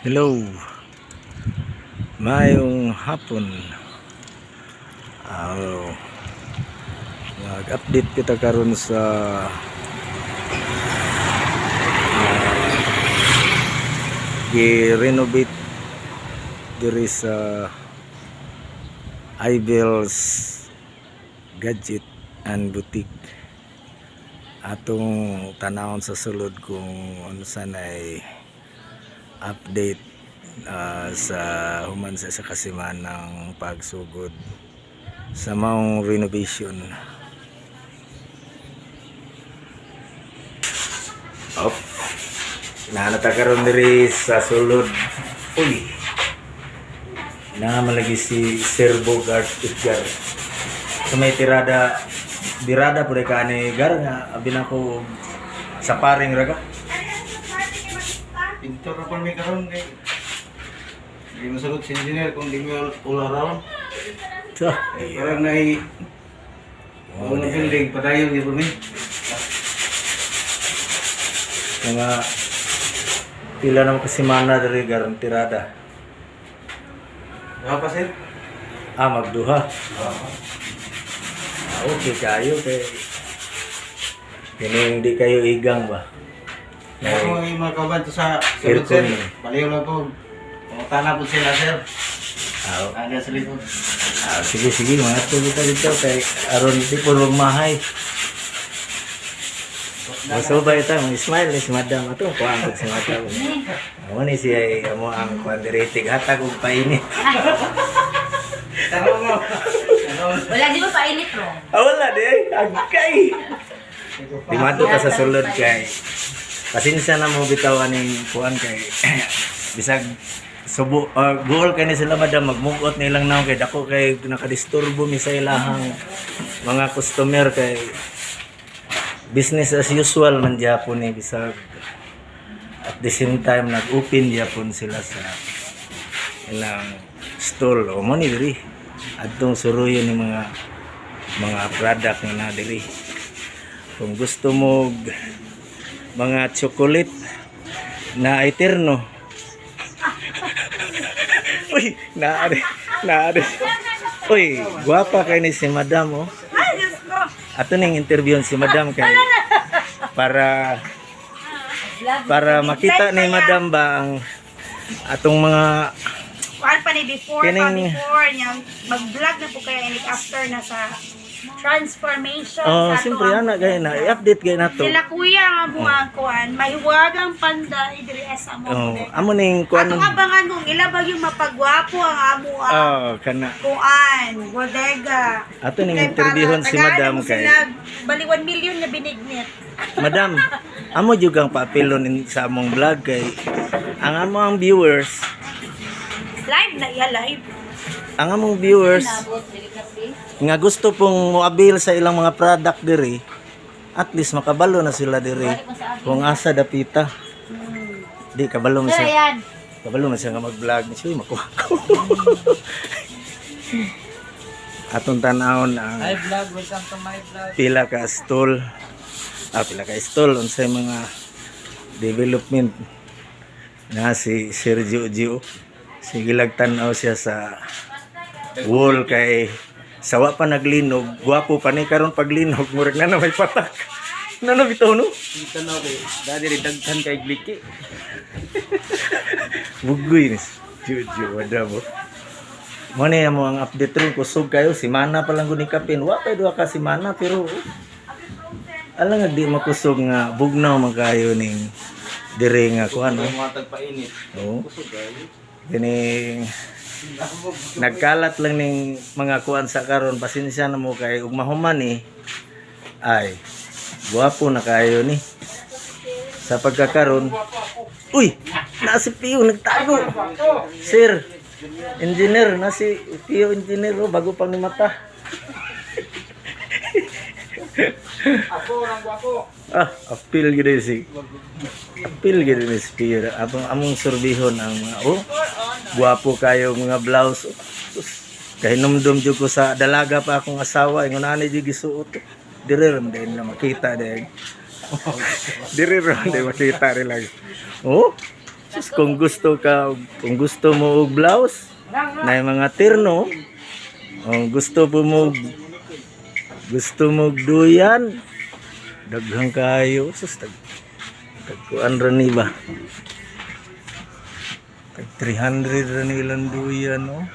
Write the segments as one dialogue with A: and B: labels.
A: Hello, mayong hapon. Nag-update kita karon sa gi-renovate diri sa Ibel's Gadget and Boutique. Atong tanawon sa sulod kung ano sanay update sa human sa kasiman ng pagsugod sa maong renovation. Nahanata karon diri sa sulod. Uy, na malagi si Sir Bogart Edgar. Sa may birada po ka ni Gar nga abi na ko sa paring raga.
B: Pintor na pa may karoon kay hindi masagot si engineer kung di mo ularaw.
A: So,
B: Parang na mga building padayon di po may.
A: mga pila naman kasi mana dari Gar tirada.
B: Ano pa sir?
A: Magduha. Okay kayo kay kini hindi kayo igang ba?
B: Ako yung mga kaban to sa
A: Aircon
B: sir.
A: yun.
B: Baliw lang po. Pumutana po sila sir.
A: Ah,
B: Ada sa likod.
A: sige mga kita dito kay aron di po lumahay. Gusto ba ito? Smile ni si madam. Ito ko ang si madam. Amo ni siya amo ang kwandiretig hatag og painit.
B: Tanong mo.
C: Wala, di ba painit ro?
A: Wala di agkay. Di madto ta sa sulod kay pasensya na mo bitaw aning kuan kay bisag subo goal kay ni sila madam magmugot nilang naon kay dako kay nakadisturbo mi sa ilahang mga customer kay business as usual man gyapon ni bisag at the same time nag-open gyapon sila sa ilang stall o mo ni diri adtong suruyon ni mga product nga na diri. Kung gusto mo mga chocolate na eterno. Uy, naari. Uy, guwapa kay ni si madam oh. Ato ning interview si madam kay para makita ni madam ba ang atong mga
C: Kuan pa ni before
A: Kining-
C: niya mag-vlog na po kaya inik after na sa transformation sa
A: siyempre
C: tuwang-
A: ana gay na i-update gay nato.
C: Sila kuya nga buang kuan mahiwagang panda idiri sa mo.
A: Amo ning kuan.
C: Atong abangan kung ilabag yung mapagwapo ang amo
A: Kana.
C: kuan, bodega.
A: Ato ning
C: Kay
A: interviewon
C: para
A: si
C: tagaan
A: madam
C: mo
A: kay
C: sila, bali 1 million na binignit.
A: madam, amo jud ang papilon sa among vlog kay ang among viewers,
C: Live na iya live.
A: ang among viewers nga gusto pong moabil sa ilang mga product diri, at least makabalo na sila diri kung asa dapita. Di kabalo man
C: Sir,
A: siya.
C: ayan.
A: Kabalo man siya nga mag-vlog ni siya makuha ko. Atong tanawon ang
B: Hi vlog, welcome to my vlog.
A: pila ka stall unsay mga development na si Sergio Gio. Sige lang tanaw siya sa wall kay sawa pa naglinog, gwapo pa ni karon paglinog murag na may patak. Nano bitaw no?
B: Dito na kay dadi daghan kay gliki.
A: Bugoy ni Jojo wala mo. Mo ni mo ang update ron kusog kayo si Mana pa lang guni kapin. Wa pa duha ka si Mana pero alang nga di makusog nga bugnaw man kayo ning dire nga kuan no.
B: Mga tagpainit.
A: Oo.
B: Kusog kayo.
A: Kining nagkalat lang ning mga kuan sa karon pasensya na mo kay ug mahuman ni ay guwapo na kayo ni sa pagkakaron. Uy, na si Pio nagtago. Sir, engineer na si Pio engineer bago pang ni mata.
B: Ako nang guwapo.
A: Apil gid si Pio. Among surbihon ang mga guwapo kayo mga blouse. Kay numdum jud ko sa dalaga pa akong asawa ingon ani jud gisuot. Dire ram din na makita din. Dire ram din makita rin lang. Oh, Sus, kung gusto mo og blouse, na yung mga terno, o gusto mo duyan, daghang kayo. Sus, tagkuan ra ni ba? Tag 300 ra nilang duyan, no?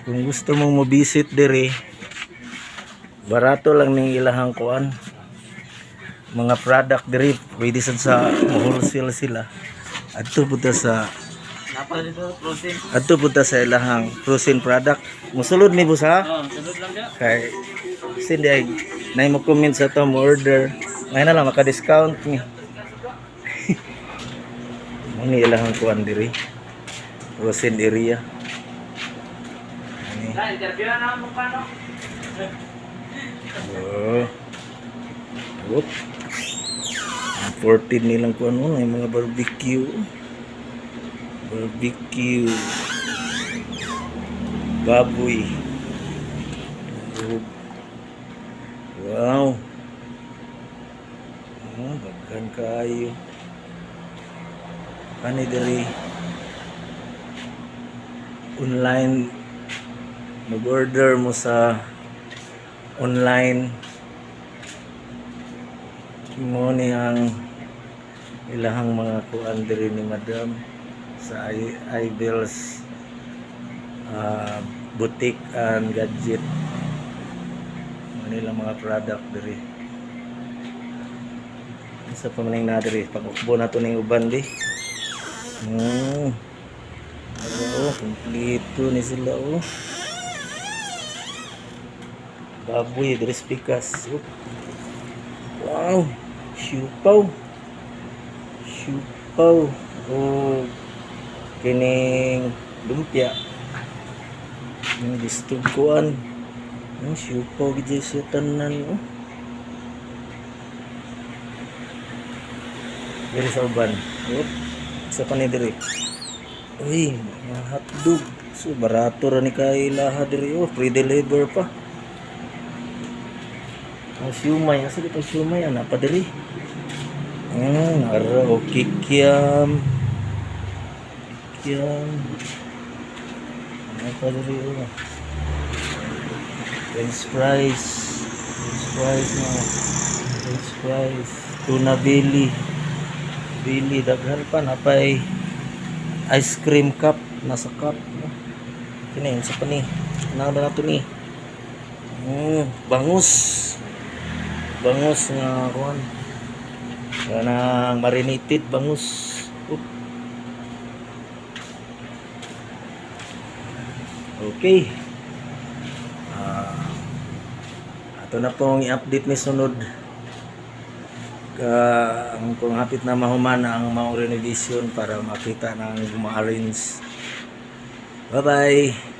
A: Kung gusto mong mo-visit dire, barato lang ning ilahang kuan. Mga product dire, pwede sad sa wholesale sila. Adto punta sa ilahang frozen product. Musulod ni busa.
B: Sunod lang dia.
A: Kay sindi ay nay mo comment sa to mo order. May na lang maka-discount ni. Mo ni ilahang kuan dire. Frozen area.
B: Interview na mo pa no.
A: Oh. Whoop. 14 nilang kuan mo, may mga barbecue. Baboy. Wow. Bagkan kayo. Kani diri online mag-order mo sa online mo ni ang ilahang mga kuan diri ni madam sa iBells boutique and gadget nilang mga product diri. Isa pa maning na diri pag-ukbo na to ning uban di. Kompleto ni sila baboy diri pikas. Wow, siupaw. Kining lumpia. Yung distuguan. Yung siupaw gid sa tanan. Diri sa uban. Sa pa ni diri. Uy, mga hotdog. So barato ra ni kay laha diri. Free deliver pa. Ang siumay, asa di pa siumay, ana pa diri. Ara o kikiam. Ano pa diri French fries. Tuna belly. Daghan pa napay ice cream cup nasa cup. Kini sa pa ni. Ano na to ni? Bangus nga kuan. Kanang marinated bangus. Okay. Ato na pong i-update ni sunod. Kung hapit na mahuman ang mga renovation para makita ng ma-arrange. Bye-bye.